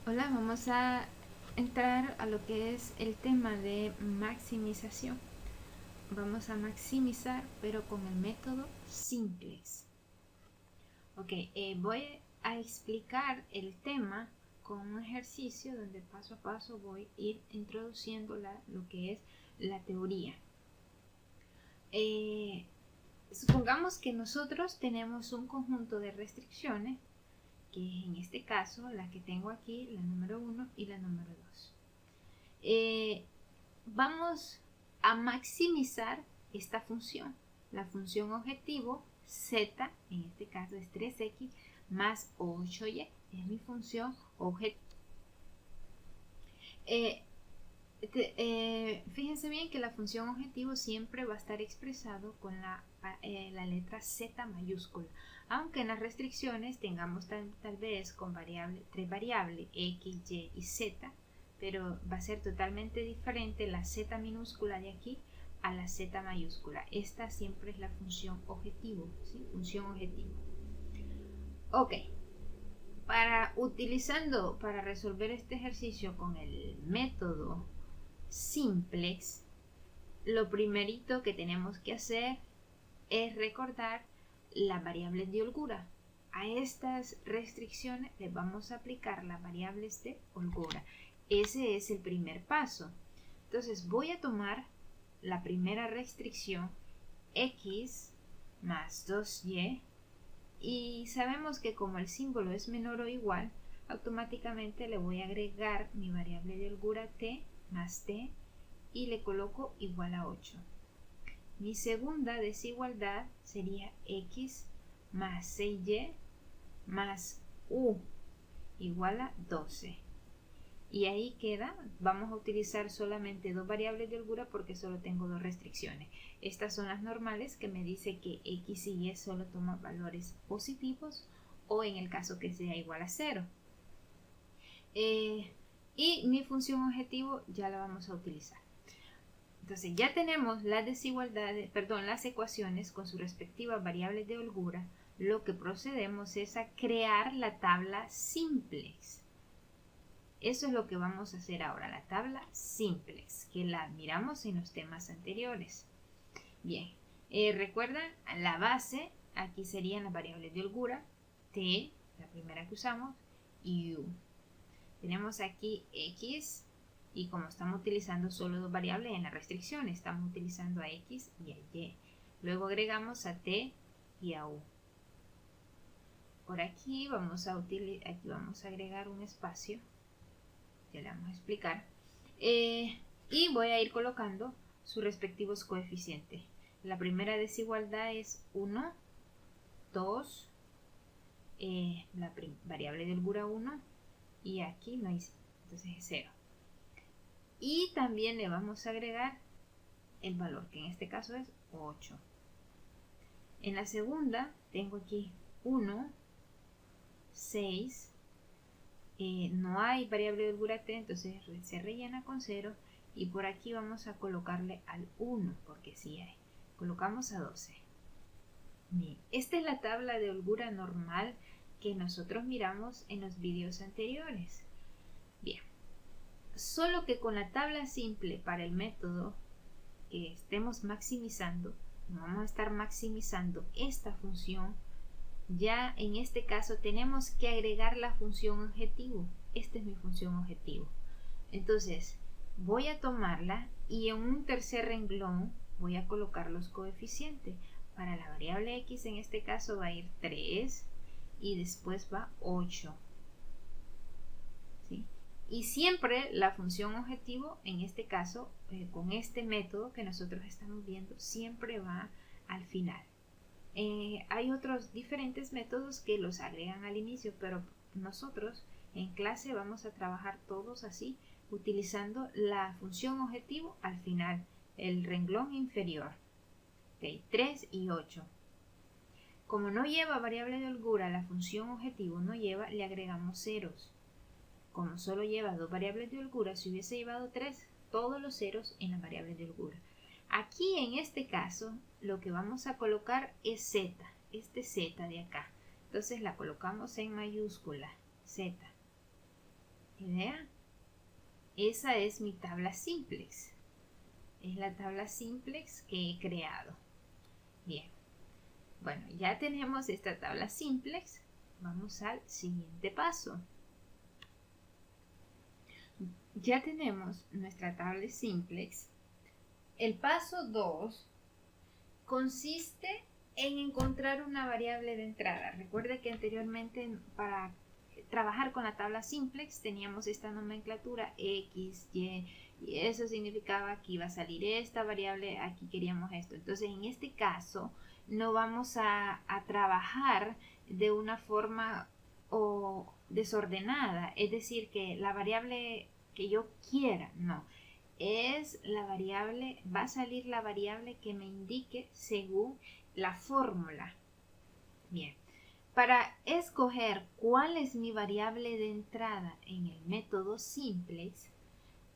Hola, vamos a entrar a lo que es el tema de maximización. Vamos a maximizar, pero con el método simplex. Ok, voy a explicar el tema con un ejercicio donde paso a paso voy a ir introduciendo lo que es la teoría. Supongamos que nosotros tenemos un conjunto de restricciones, que es en este caso la que tengo aquí, la número 1 y la número 2. Vamos a maximizar esta función. La función objetivo z, en este caso es 3x más 8y, es mi función objetivo. Fíjense bien que la función objetivo siempre va a estar expresado con la letra z mayúscula, aunque en las restricciones tengamos tal vez con tres variables x, y y z, pero va a ser totalmente diferente la z minúscula de aquí a la z mayúscula. Esta siempre es la función objetivo, ¿sí? Función objetivo. Ok, para resolver este ejercicio con el método simplex, lo primerito que tenemos que hacer es recordar las variables de holgura. A estas restricciones les vamos a aplicar las variables de holgura. Ese es el primer paso. Entonces voy a tomar la primera restricción, x más 2y, y sabemos que como el símbolo es menor o igual, automáticamente le voy a agregar mi variable de holgura t más t y le coloco igual a 8. Mi segunda desigualdad sería x más 6y más u igual a 12. Y ahí queda, vamos a utilizar solamente dos variables de holgura porque solo tengo dos restricciones. Estas son las normales, que me dice que x y y solo toman valores positivos o en el caso que sea igual a 0. Y mi función objetivo ya la vamos a utilizar. Entonces ya tenemos las las ecuaciones con sus respectivas variables de holgura. Lo que procedemos es a crear la tabla simplex. Eso es lo que vamos a hacer ahora, la tabla simplex, que la miramos en los temas anteriores. Bien, recuerdan, la base, aquí serían las variables de holgura, t, la primera que usamos, y u. Tenemos aquí x, y como estamos utilizando solo dos variables en la restricción, estamos utilizando a x y a y. Luego agregamos a t y a u. Por aquí vamos a agregar un espacio, ya le vamos a explicar, y voy a ir colocando sus respectivos coeficientes. La primera desigualdad es 1, 2, la variable de holgura 1, y aquí no hay, entonces es 0. Y también le vamos a agregar el valor, que en este caso es 8. En la segunda tengo aquí 1, 6, no hay variable de holgura t, entonces se rellena con 0, y por aquí vamos a colocarle al 1, porque sí hay. Colocamos a 12. Bien, esta es la tabla de holgura normal que nosotros miramos en los vídeos anteriores. Bien, solo que con la tabla simple para el método que estemos maximizando, vamos a estar maximizando esta función. Ya en este caso tenemos que agregar la función objetivo. Esta es mi función objetivo. Entonces voy a tomarla y en un tercer renglón voy a colocar los coeficientes. Para la variable x en este caso va a ir 3 y después va 8. ¿Sí? Y siempre la función objetivo, en este caso, con este método que nosotros estamos viendo, siempre va al final. Hay otros diferentes métodos que los agregan al inicio, pero nosotros en clase vamos a trabajar todos así, utilizando la función objetivo al final, el renglón inferior. Okay, 3 y 8. Como no lleva variable de holgura, la función objetivo no lleva, le agregamos ceros. Como solo lleva dos variables de holgura, si hubiese llevado 3, todos los ceros en las variables de holgura. Aquí en este caso lo que vamos a colocar es z, este z de acá. Entonces la colocamos en mayúscula, z. idea. Esa es mi tabla simplex. Es la tabla simplex que he creado. Bien. Bueno, ya tenemos esta tabla simplex. Vamos al siguiente paso. Ya tenemos nuestra tabla simplex. El paso 2 consiste en encontrar una variable de entrada. Recuerde que anteriormente para trabajar con la tabla simplex teníamos esta nomenclatura X, Y, y eso significaba que iba a salir esta variable, aquí queríamos esto. Entonces en este caso no vamos a trabajar de una forma desordenada, es decir, que la variable que yo quiera, no. Es la variable, va a salir la variable que me indique según la fórmula. Bien, para escoger cuál es mi variable de entrada en el método simplex,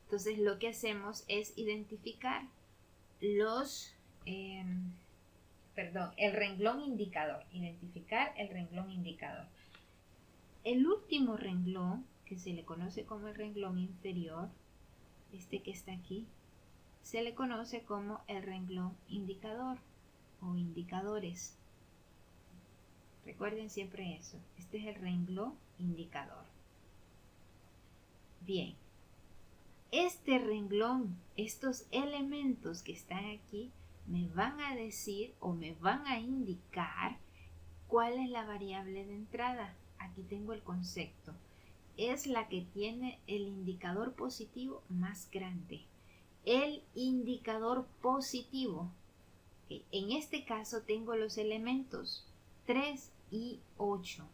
entonces lo que hacemos es identificar el renglón indicador. Identificar el renglón indicador. El último renglón, que se le conoce como el renglón inferior, este que está aquí, se le conoce como el renglón indicador o indicadores. Recuerden siempre eso. Este es el renglón indicador. Bien. Este renglón, estos elementos que están aquí, me van a decir o me van a indicar cuál es la variable de entrada. Aquí tengo el concepto. Es la que tiene el indicador positivo más grande. El indicador positivo. En este caso tengo los elementos 3 y 8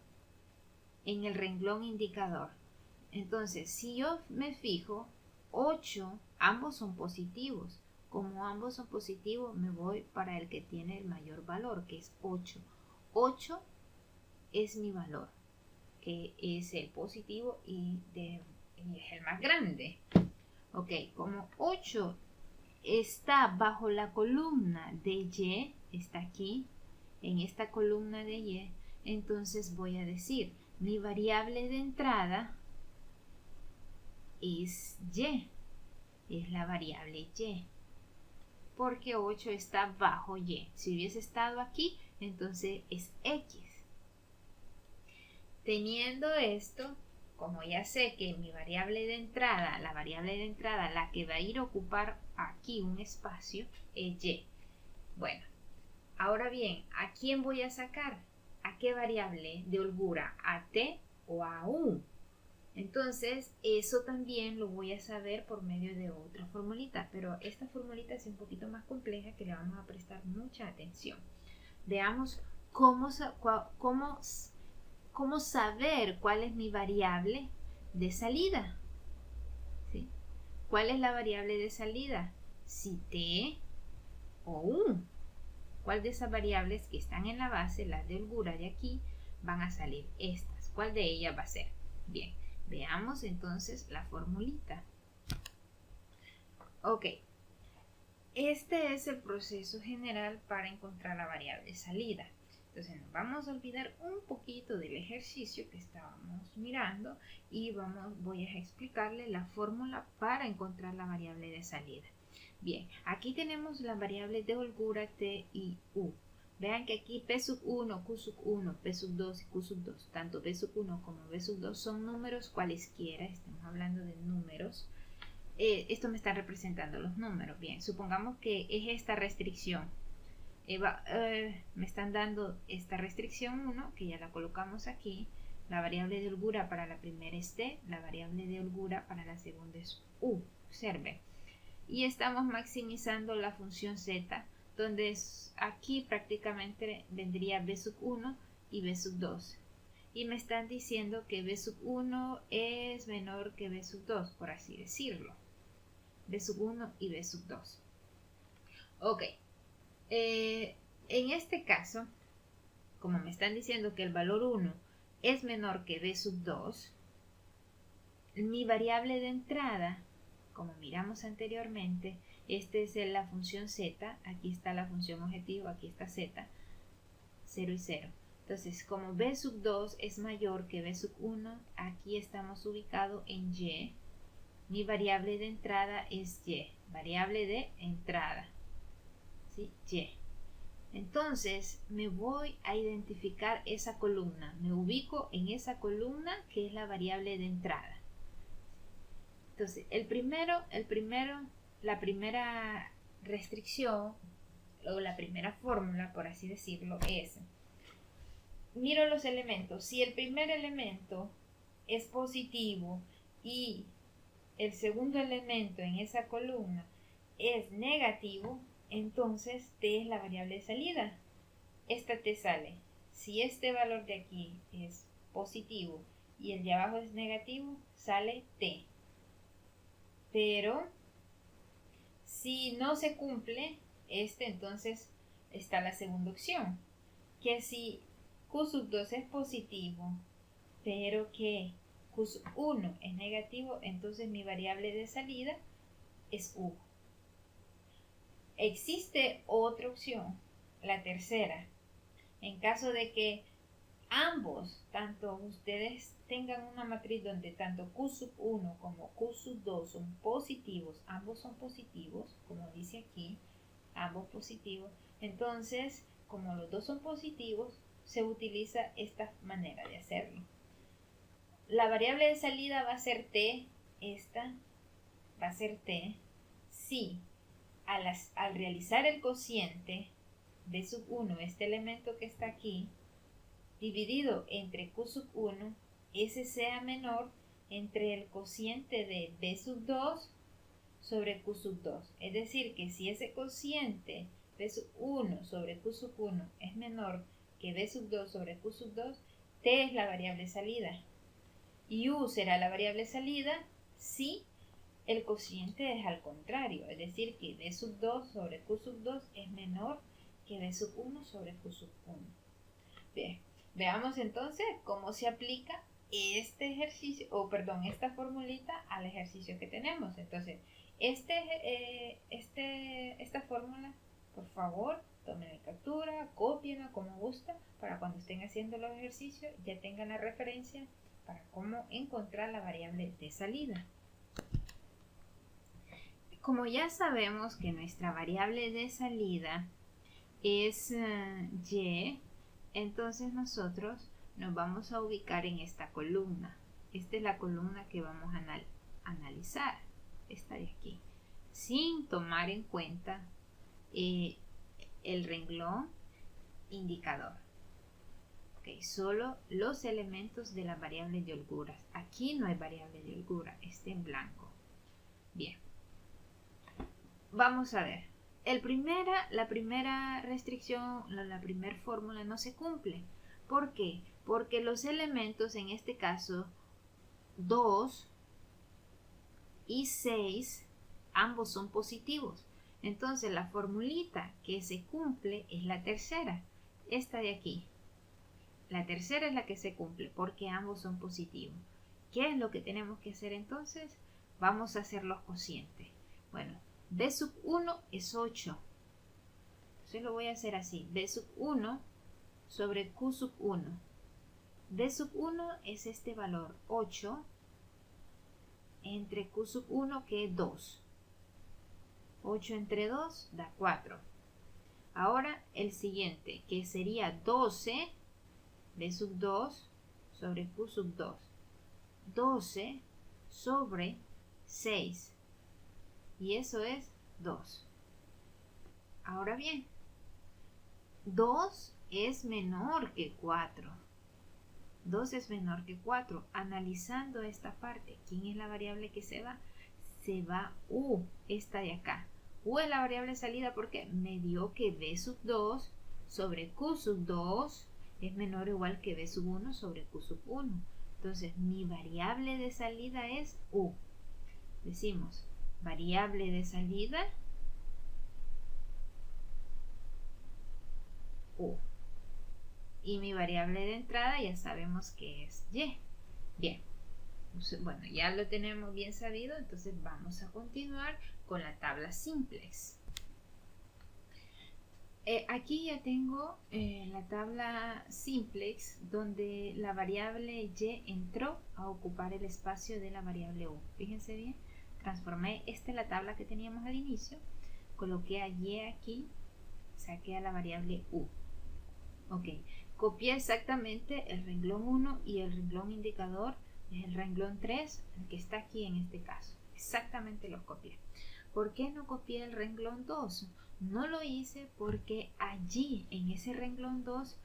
en el renglón indicador. Entonces, si yo me fijo, 8, ambos son positivos. Como ambos son positivos, me voy para el que tiene el mayor valor, que es 8. 8 es mi valor, que es el positivo y es el más grande. Ok, como 8 está bajo la columna de Y, está aquí, en esta columna de Y, entonces voy a decir, mi variable de entrada es Y, es la variable Y, porque 8 está bajo Y. Si hubiese estado aquí, entonces es X. Teniendo esto, como ya sé que mi variable de entrada, la que va a ir a ocupar aquí un espacio, es Y. Bueno, ahora bien, ¿a quién voy a sacar? ¿A qué variable de holgura? ¿A T o a U? Entonces, eso también lo voy a saber por medio de otra formulita, pero esta formulita es un poquito más compleja que le vamos a prestar mucha atención. Veamos cómo saber cuál es mi variable de salida. ¿Sí? ¿Cuál es la variable de salida? Si T o U. ¿Cuál de esas variables que están en la base, las de holgura de aquí, van a salir estas? ¿Cuál de ellas va a ser? Bien, veamos entonces la formulita. Ok, este es el proceso general para encontrar la variable de salida. Entonces nos vamos a olvidar un poquito del ejercicio que estábamos mirando y voy a explicarle la fórmula para encontrar la variable de salida. Bien, aquí tenemos las variables de holgura T y U. Vean que aquí P sub 1, Q sub 1, P sub 2 y Q sub 2, tanto P sub 1 como P sub 2 son números cualesquiera, estamos hablando de números. Esto me está representando los números. Bien, supongamos que es esta restricción. Me están dando esta restricción 1, que ya la colocamos aquí. La variable de holgura para la primera es T, la variable de holgura para la segunda es U. Observen. Y estamos maximizando la función z, donde aquí prácticamente vendría b sub 1 y b sub 2. Y me están diciendo que b sub 1 es menor que b sub 2, por así decirlo. B sub 1 y b sub 2. Ok. En este caso, como me están diciendo que el valor 1 es menor que b sub 2, mi variable de entrada, como miramos anteriormente, esta es la función z, aquí está la función objetivo, aquí está z, 0 y 0. Entonces, como b sub 2 es mayor que b sub 1, aquí estamos ubicados en y. Mi variable de entrada es y, variable de entrada, ¿sí? Y. Entonces, me voy a identificar esa columna. Me ubico en esa columna que es la variable de entrada. Entonces, la primera restricción o la primera fórmula, por así decirlo, es: miro los elementos. Si el primer elemento es positivo y el segundo elemento en esa columna es negativo, entonces t es la variable de salida. Esta t sale. Si este valor de aquí es positivo y el de abajo es negativo, sale t. Pero si no se cumple entonces está la segunda opción, que si q sub 2 es positivo, pero que q sub 1 es negativo, entonces mi variable de salida es u. Existe otra opción, la tercera. En caso de que ambos, tanto ustedes tengan una matriz donde tanto q sub 1 como q sub 2 son positivos, ambos son positivos, como dice aquí, ambos positivos, entonces, como los dos son positivos, se utiliza esta manera de hacerlo. La variable de salida va a ser t, esta va a ser t, si al realizar el cociente b sub 1, este elemento que está aquí, dividido entre q sub 1, ese sea menor entre el cociente de b sub 2 sobre q sub 2. Es decir, que si ese cociente b sub 1 sobre q sub 1 es menor que b sub 2 sobre q sub 2, t es la variable salida. Y u será la variable salida si el cociente es al contrario, es decir, que b sub 2 sobre q sub 2 es menor que b sub 1 sobre q sub 1. Bien, veamos entonces cómo se aplica este ejercicio, esta formulita al ejercicio que tenemos. Entonces, esta fórmula, por favor, tomen captura, cópienla como gusta, para cuando estén haciendo los ejercicios ya tengan la referencia para cómo encontrar la variable de salida. Como ya sabemos que nuestra variable de salida es y, entonces nosotros nos vamos a ubicar en esta columna. Esta es la columna que vamos a analizar, esta de aquí, sin tomar en cuenta el renglón indicador. Okay, solo los elementos de la variable de holguras. Aquí no hay variable de holgura, está en blanco. Bien, vamos a ver. La primera restricción, la primera fórmula no se cumple. ¿Por qué? Porque los elementos, en este caso 2 y 6, ambos son positivos. Entonces la formulita que se cumple es la tercera, esta de aquí. La tercera es la que se cumple porque ambos son positivos. ¿Qué es lo que tenemos que hacer entonces? Vamos a hacer los cocientes. Bueno, b sub 1 es 8. Entonces lo voy a hacer así. B sub 1 sobre q sub 1. B sub 1 es este valor, 8, entre q sub 1 que es 2. 8 entre 2 da 4. Ahora el siguiente, que sería 12, b sub 2 sobre q sub 2. 12 sobre 6. Y eso es 2. Ahora bien, 2 es menor que 4. 2 es menor que 4. Analizando esta parte, ¿quién es la variable que se va? Se va u, esta de acá. U es la variable salida porque me dio que b sub 2 sobre q sub 2 es menor o igual que b sub 1 sobre q sub 1. Entonces mi variable de salida es u. Decimos variable de salida u. Y mi variable de entrada ya sabemos que es y. Bien. Bueno, ya lo tenemos bien sabido, entonces vamos a continuar con la tabla simplex. Aquí ya tengo la tabla simplex donde la variable y entró a ocupar el espacio de la variable u. Fíjense bien, transformé, esta es la tabla que teníamos al inicio, coloqué a y aquí, saqué a la variable u. Ok, copié exactamente el renglón 1 y el renglón indicador es el renglón 3, el que está aquí en este caso. Exactamente los copié. ¿Por qué no copié el renglón 2? No lo hice porque allí en ese renglón 2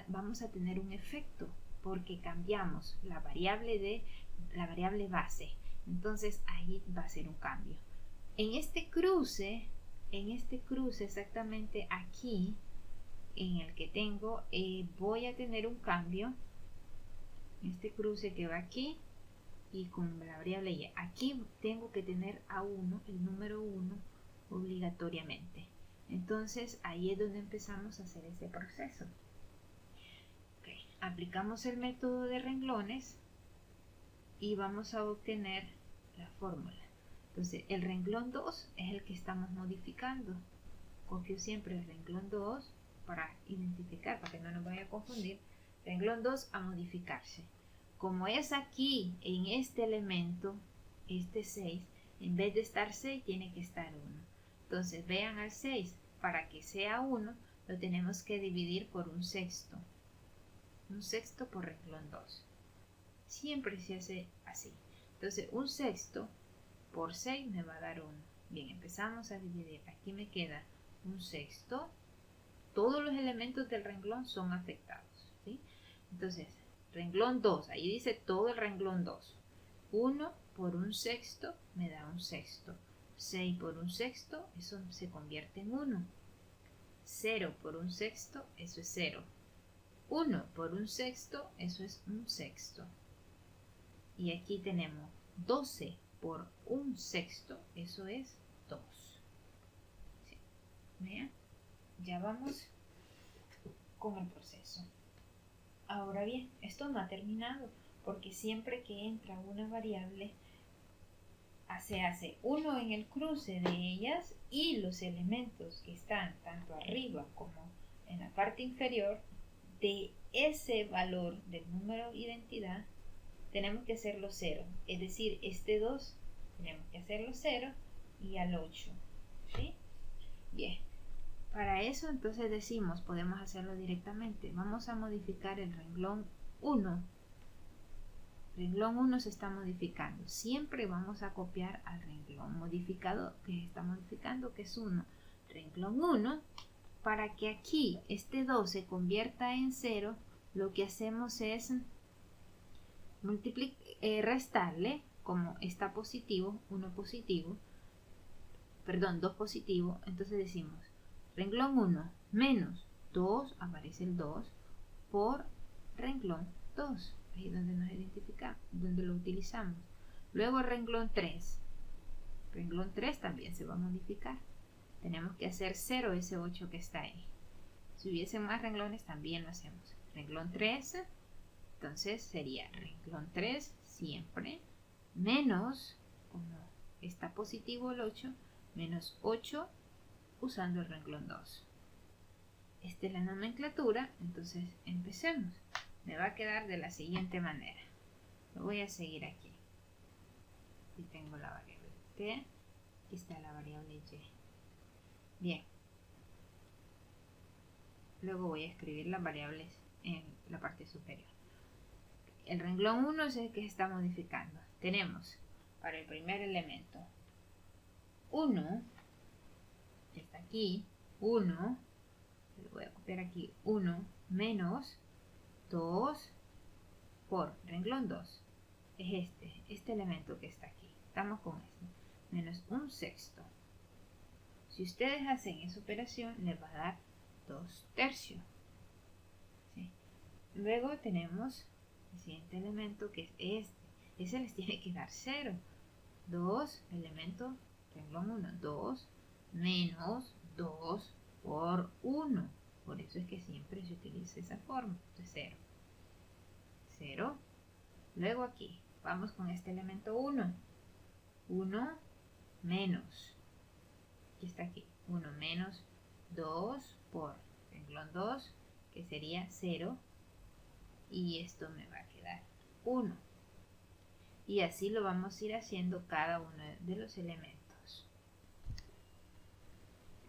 vamos a tener un efecto porque cambiamos la variable base. Entonces ahí va a ser un cambio. En este cruce exactamente aquí en el que tengo, voy a tener un cambio. Este cruce que va aquí y con la variable y. Aquí tengo que tener a 1, el número 1, obligatoriamente. Entonces ahí es donde empezamos a hacer ese proceso. Okay. Aplicamos el método de renglones y vamos a obtener la fórmula. Entonces el renglón 2 es el que estamos modificando. Copio siempre el renglón 2 para identificar, para que no nos vaya a confundir. Renglón 2 a modificarse. Como es aquí en este elemento, este 6, en vez de estar 6 tiene que estar 1. Entonces vean al 6, para que sea 1 lo tenemos que dividir por un sexto. Un sexto por renglón 2. Siempre se hace así. Entonces un sexto por 6 me va a dar 1. Bien, empezamos a dividir. Aquí me queda un sexto. Todos los elementos del renglón son afectados, ¿sí? Entonces, renglón 2, ahí dice todo el renglón 2. 1 por un sexto me da un sexto. 6 por un sexto, eso se convierte en 1. 0 por un sexto, eso es 0. 1 por un sexto, eso es un sexto. Y aquí tenemos 12 por un sexto, eso es 2. ¿Sí? Vean, ya vamos con el proceso. Ahora bien, esto no ha terminado, porque siempre que entra una variable se hace uno en el cruce de ellas y los elementos que están tanto arriba como en la parte inferior de ese valor del número identidad tenemos que hacerlo 0, es decir, este 2 tenemos que hacerlo 0 y al 8, ¿sí? Bien, para eso entonces decimos, podemos hacerlo directamente, vamos a modificar el renglón 1. Renglón 1 se está modificando, siempre vamos a copiar al renglón modificado que se está modificando, que es 1. Renglón 1, para que aquí este 2 se convierta en 0, lo que hacemos es restarle, como está positivo, 1 positivo, perdón, 2 positivo, entonces decimos renglón 1 menos 2, aparece el 2, por renglón 2, ahí es donde nos identificamos, donde lo utilizamos. Luego el renglón 3 también se va a modificar, tenemos que hacer 0 ese 8 que está ahí. Si hubiese más renglones también lo hacemos. Renglón 3, entonces sería renglón 3 siempre, menos, como está positivo el 8, menos 8 usando el renglón 2. Esta es la nomenclatura, entonces empecemos. Me va a quedar de la siguiente manera. Lo voy a seguir aquí. Aquí tengo la variable t, aquí está la variable y. Bien. Luego voy a escribir las variables en la parte superior. El renglón 1 es el que se está modificando. Tenemos para el primer elemento 1, que está aquí, 1, lo voy a copiar aquí, 1 menos 2 por renglón 2. Es este elemento que está aquí. Estamos con este. Menos un sexto. Si ustedes hacen esa operación, les va a dar 2 tercios. ¿Sí? Luego tenemos el siguiente elemento que es este. Ese les tiene que dar 0. 2, elemento renglón 1. 2 menos 2 por 1. Por eso es que siempre se utiliza esa forma. Entonces 0. 0. Luego aquí, vamos con este elemento 1. 1 menos. Aquí está aquí. 1 menos 2 por renglón 2, que sería 0, y esto me va a quedar 1. Y así lo vamos a ir haciendo cada uno de los elementos.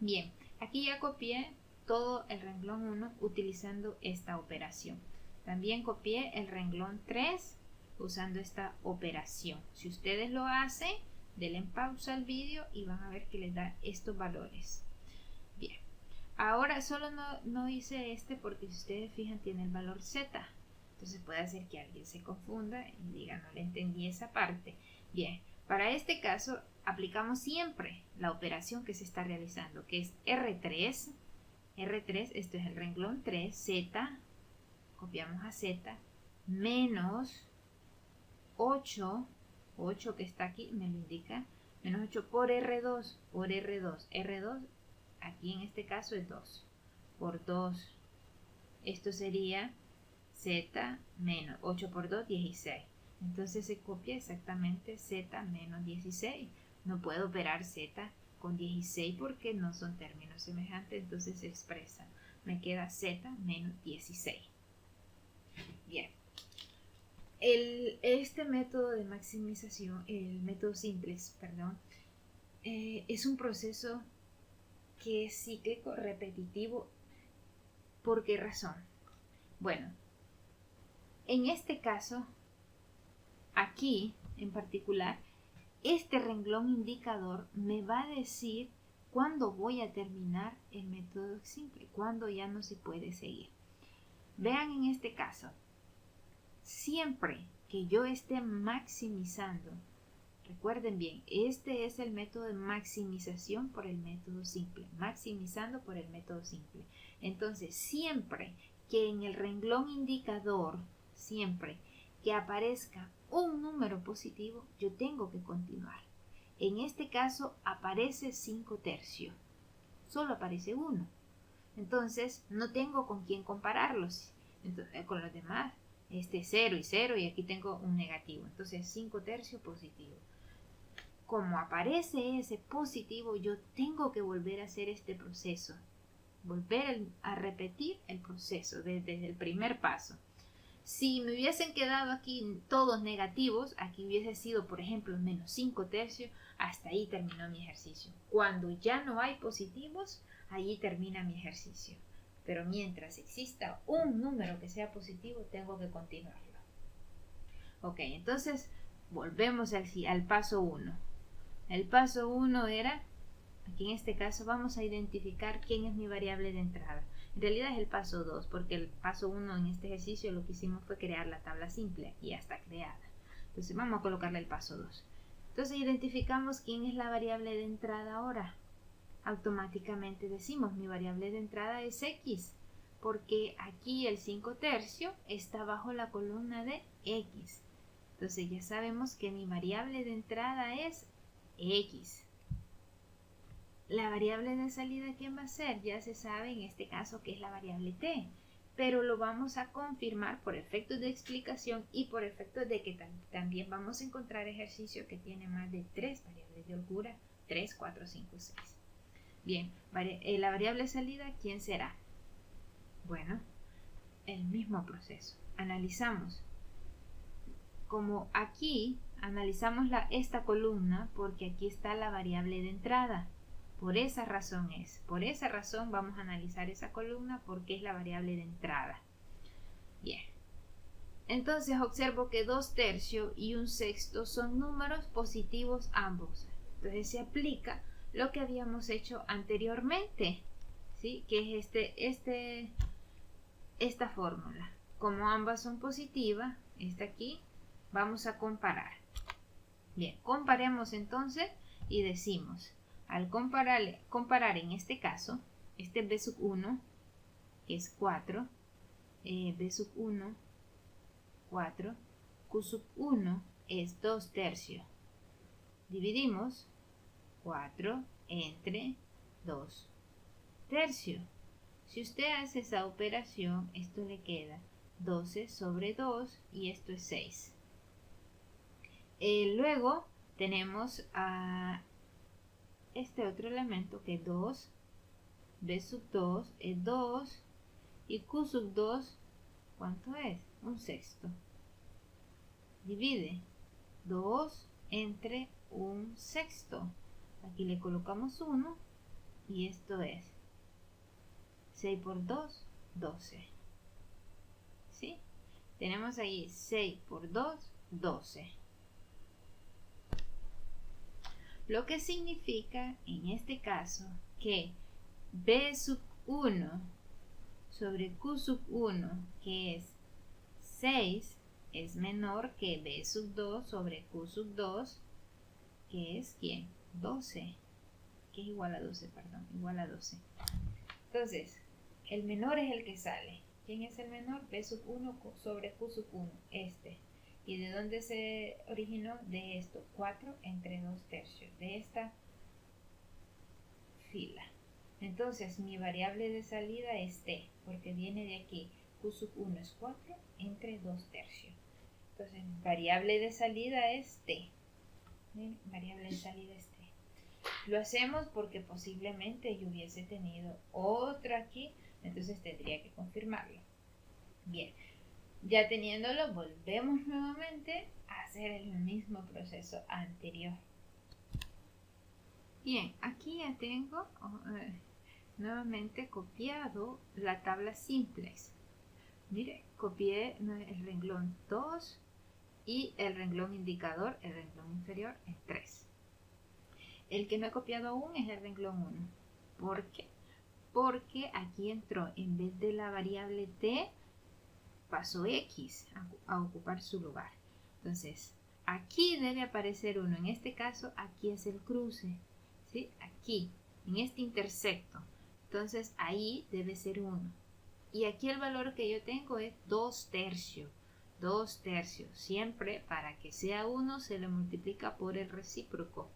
Bien, aquí ya copié todo el renglón 1 utilizando esta operación. También copié el renglón 3 usando esta operación. Si ustedes lo hacen, denle en pausa al vídeo y van a ver que les da estos valores. Bien, ahora solo no hice este porque si ustedes fijan tiene el valor z. Entonces puede hacer que alguien se confunda y diga no le entendí esa parte. Bien, para este caso aplicamos siempre la operación que se está realizando, que es R3. R3, esto es el renglón 3, Z, copiamos a Z, menos 8 que está aquí, me lo indica, menos 8 por R2, R2 aquí en este caso es 2, por 2, esto sería Z menos 8 por 2, 16. Entonces se copia exactamente Z menos 16. No puedo operar Z con 16 porque no son términos semejantes, entonces se expresa. Me queda Z menos 16. Bien. Este método de maximización, el método simplex, perdón, es un proceso que es cíclico, repetitivo. ¿Por qué razón? Bueno, en este caso, aquí en particular, este renglón indicador me va a decir cuándo voy a terminar el método simple, cuándo ya no se puede seguir. Vean en este caso, siempre que yo esté maximizando, recuerden bien, este es el método de maximización por el método simple, maximizando por el método simple. Entonces, siempre que en el renglón indicador, siempre que aparezca un número positivo, yo tengo que continuar. En este caso aparece 5 tercios, solo aparece 1. Entonces no tengo con quién compararlos. Entonces, con los demás, 0 y 0 y aquí tengo un negativo. Entonces 5 tercios positivo. Como aparece ese positivo, yo tengo que volver a hacer este proceso. Volver a repetir el proceso desde el primer paso. Si me hubiesen quedado aquí todos negativos, aquí hubiese sido, por ejemplo, menos 5 tercios, hasta ahí terminó mi ejercicio. Cuando ya no hay positivos, allí termina mi ejercicio. Pero mientras exista un número que sea positivo, tengo que continuarlo. Ok, entonces volvemos al paso 1. El paso 1 era, aquí en este caso vamos a identificar quién es mi variable de entrada. En realidad es el paso 2, porque el paso 1 en este ejercicio lo que hicimos fue crear la tabla simple y ya está creada. Entonces vamos a colocarle el paso 2. Entonces identificamos quién es la variable de entrada ahora. Automáticamente decimos mi variable de entrada es X, porque aquí el 5 tercios está bajo la columna de X. Entonces ya sabemos que mi variable de entrada es X. La variable de salida, ¿quién va a ser? Ya se sabe en este caso que es la variable t, pero lo vamos a confirmar por efectos de explicación y por efectos de que también vamos a encontrar ejercicios que tienen más de 3 variables de holgura, 3, 4, 5, 6. Bien, la variable de salida, ¿quién será? Bueno, el mismo proceso. Analizamos. Como aquí analizamos esta columna porque aquí está la variable de entrada. Por esa razón vamos a analizar esa columna porque es la variable de entrada. Bien. Entonces observo que 2 tercios y 1/6 son números positivos ambos. Entonces se aplica lo que habíamos hecho anteriormente, ¿sí? Que es esta fórmula. Como ambas son positivas, esta aquí, vamos a comparar. Bien, comparemos entonces y decimos, al comparar en este caso, este B sub 1, que es 4, B sub 1, 4, Q sub 1 es 2 tercios. Dividimos 4 entre 2 tercios. Si usted hace esa operación, esto le queda 12 sobre 2 y esto es 6. Luego tenemos a este otro elemento que es 2 b sub 2 es 2 y q sub 2, ¿cuánto es? Un sexto. Divide 2 entre un sexto. Aquí le colocamos 1 y esto es 6 por 2, 12. ¿Sí? Tenemos ahí 6 por 2, 12. Lo que significa en este caso que b sub 1 sobre q sub 1, que es 6, es menor que b sub 2 sobre q sub 2, que es ¿quién? 12, que es igual a 12, perdón, igual a 12. Entonces, el menor es el que sale. ¿Quién es el menor? B sub 1 sobre Q sub 1, este. ¿Y de dónde se originó? De esto, 4 entre 2 tercios, de esta fila. Entonces, mi variable de salida es T, porque viene de aquí. Q sub 1 es 4 entre 2 tercios. Entonces, mi variable de salida es T. ¿Bien? Variable de salida es T. Lo hacemos porque posiblemente yo hubiese tenido otra aquí, entonces tendría que confirmarlo. Bien, ya teniéndolo, volvemos nuevamente a hacer el mismo proceso anterior. Bien, aquí ya tengo nuevamente copiado la tabla simplex. Mire, copié el renglón 2 y el renglón indicador, el renglón inferior, en 3. El que no he copiado aún es el renglón 1. ¿Por qué? Porque aquí entró, en vez de la variable t, pasó x a ocupar su lugar. Entonces, aquí debe aparecer 1. En este caso, aquí es el cruce. ¿Sí? Aquí, en este intersecto. Entonces, ahí debe ser 1. Y aquí el valor que yo tengo es 2 tercios. 2 tercios. Siempre para que sea 1 se le multiplica por el recíproco.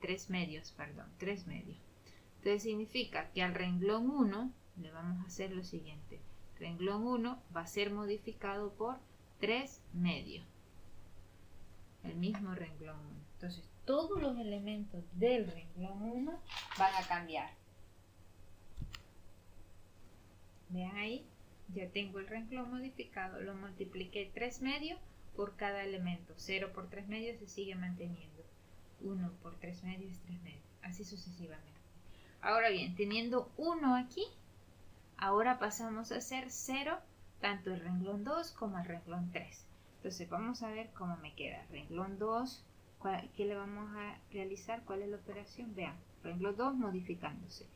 3 medios, perdón, 3 medios. Entonces significa que al renglón 1 le vamos a hacer lo siguiente. Renglón 1 va a ser modificado por 3 medios. El mismo renglón 1. Entonces todos los elementos del renglón 1 van a cambiar. Vean ahí, ya tengo el renglón modificado. Lo multipliqué 3 medios por cada elemento. 0 por 3 medios se sigue manteniendo. 1 por 3 medios es 3 medios, así sucesivamente. Ahora bien, teniendo 1 aquí, ahora pasamos a hacer 0 tanto el renglón 2 como el renglón 3. Entonces vamos a ver cómo me queda. Renglón 2, ¿qué le vamos a realizar? ¿Cuál es la operación? Vean, renglón 2 modificándose.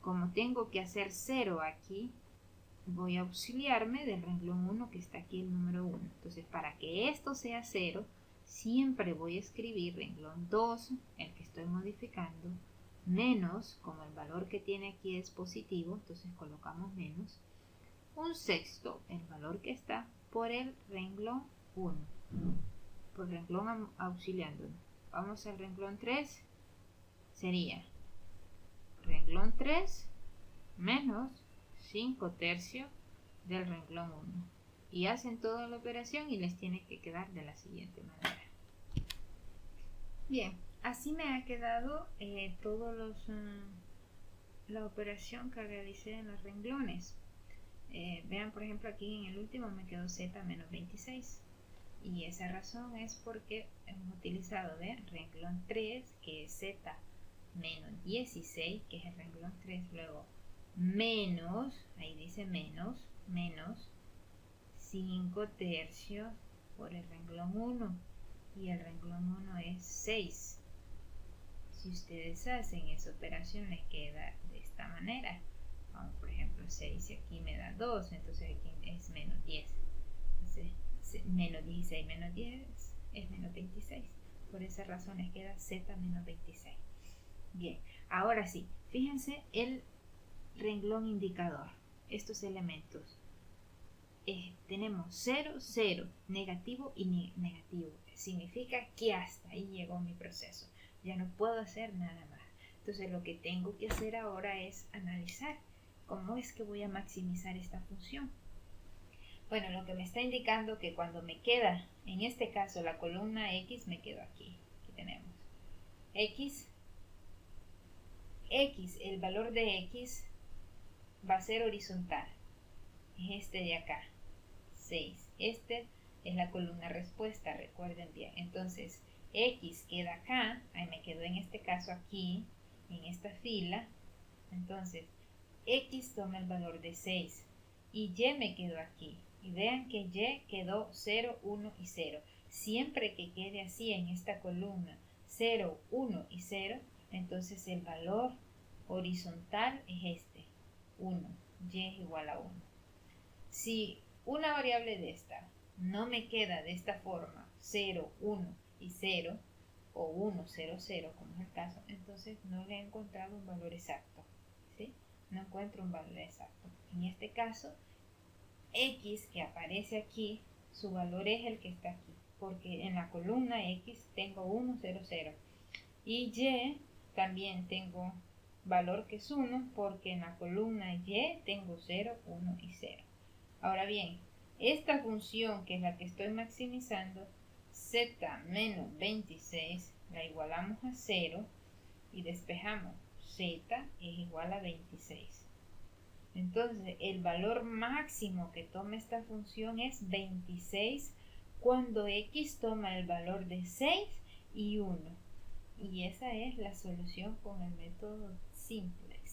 Como tengo que hacer 0 aquí, voy a auxiliarme del renglón 1 que está aquí, el número 1. Entonces para que esto sea 0, siempre voy a escribir renglón 2, el que estoy modificando, menos, como el valor que tiene aquí es positivo, entonces colocamos menos, un sexto, el valor que está, por el renglón 1, por renglón auxiliándonos. Vamos al renglón 3, sería renglón 3 menos 5 tercios del renglón 1. Y hacen toda la operación y les tiene que quedar de la siguiente manera. Bien, así me ha quedado la operación que realicé en los renglones. Vean, por ejemplo, aquí en el último me quedó z menos 26. Y esa razón es porque hemos utilizado renglón 3, que es z menos 16, que es el renglón 3, luego menos, ahí dice menos 5 tercios por el renglón 1, y el renglón 1 es 6. Si ustedes hacen esa operación les queda de esta manera. Vamos, por ejemplo, 6 y aquí me da 2, entonces aquí es menos 10. Entonces, menos 16 menos 10 es menos 26. Por esa razón les queda z menos 26. Bien, ahora sí, fíjense el renglón indicador. Estos elementos. Tenemos 0, 0, negativo y negativo. Significa que hasta ahí llegó mi proceso. Ya no puedo hacer nada más. Entonces lo que tengo que hacer ahora es analizar cómo es que voy a maximizar esta función. Bueno, lo que me está indicando que cuando me queda, en este caso, la columna X, me quedo aquí. Aquí tenemos X, el valor de X va a ser horizontal, es este de acá, 6. Este es la columna respuesta, recuerden bien. Entonces, X queda acá, ahí me quedó en este caso aquí, en esta fila. Entonces, X toma el valor de 6 y Y me quedó aquí. Y vean que Y quedó 0, 1 y 0. Siempre que quede así en esta columna 0, 1 y 0, entonces el valor horizontal es este, 1. Y es igual a 1. Si una variable de esta no me queda de esta forma 0, 1 y 0 o 1, 0, 0 como es el caso, entonces no le he encontrado un valor exacto, ¿sí? No encuentro un valor exacto. En este caso, X que aparece aquí, su valor es el que está aquí, porque en la columna X tengo 1, 0, 0 y Y también tengo valor que es 1 porque en la columna Y tengo 0, 1 y 0. Ahora bien, esta función que es la que estoy maximizando, z menos 26, la igualamos a 0 y despejamos z es igual a 26. Entonces, el valor máximo que toma esta función es 26 cuando x toma el valor de 6 y 1. Y esa es la solución con el método simplex.